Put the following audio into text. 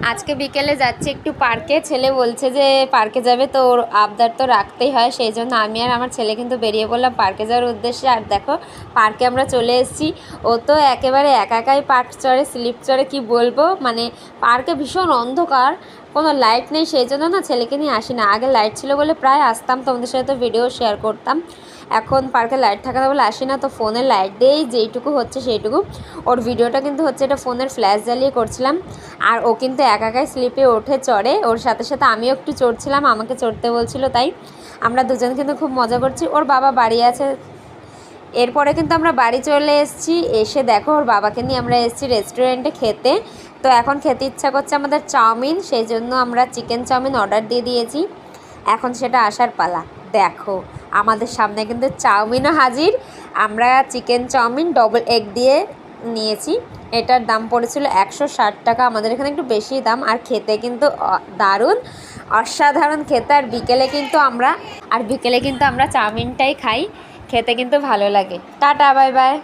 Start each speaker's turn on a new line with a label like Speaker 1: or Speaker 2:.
Speaker 1: আজকে বিকেলে যাচ্ছি একটু পার্কে। ছেলে বলছে যে পার্কে যাবে, তো ওর আবদার তো রাখতেই হয়, সেই জন্য আমি আর আমার ছেলে কিন্তু বেরিয়ে পড়লাম পার্কে যাওয়ার উদ্দেশ্যে। আর দেখো পার্কে আমরা চলে এসেছি। ও তো একেবারে একাই পার্ক চড়ে, স্লিপ চড়ে, কি বলবো, মানে পার্কে ভীষণ অন্ধকার, কোনো লাইট নেই, সেই জন্য না ছেলেকে নিয়ে আসি না। আগে লাইট ছিল বলে প্রায় আসতাম, তোমাদের সাথে তো ভিডিও শেয়ার করতাম। এখন পার্কে লাইট থাকাতে বলে আসি না, তো ফোনের লাইট দিয়েই যেইটুকু হচ্ছে সেইটুকু। ওর ভিডিওটা কিন্তু হচ্ছে এটা ফোনের ফ্ল্যাশ জ্বালিয়ে করছিলাম। আর ও কিন্তু একাই স্লিপে ওঠে, চড়ে, ওর সাথে সাথে আমিও একটু চড়ছিলাম, আমাকে চড়তে বলছিল, তাই আমরা দুজন কিন্তু খুব মজা করছি। ওর বাবা বাড়ি আছে। এরপরে কিন্তু আমরা বাড়ি চলে এসেছি। এসে দেখো ওর বাবাকে নিয়ে আমরা এসেছি রেস্টুরেন্টে খেতে। তো এখন খেতে ইচ্ছা করছে আমাদের চাউমিন, সেই জন্য আমরা চিকেন চাউমিন অর্ডার দিয়ে দিয়েছি। এখন সেটা আসার পালা। দেখো আমাদের সামনে কিন্তু চাউমিনও হাজির। আমরা চিকেন চাউমিন ডবল এগ দিয়ে নিয়েছি। এটার দাম পড়েছিল 160 টাকা। আমাদের এখানে একটু বেশি দাম, আর খেতে কিন্তু দারুণ, অসাধারণ খেতে। আর বিকেলে কিন্তু আমরা চাউমিনটাই খাই, খেতে কিন্তু ভালো লাগে। Tata, bye bye.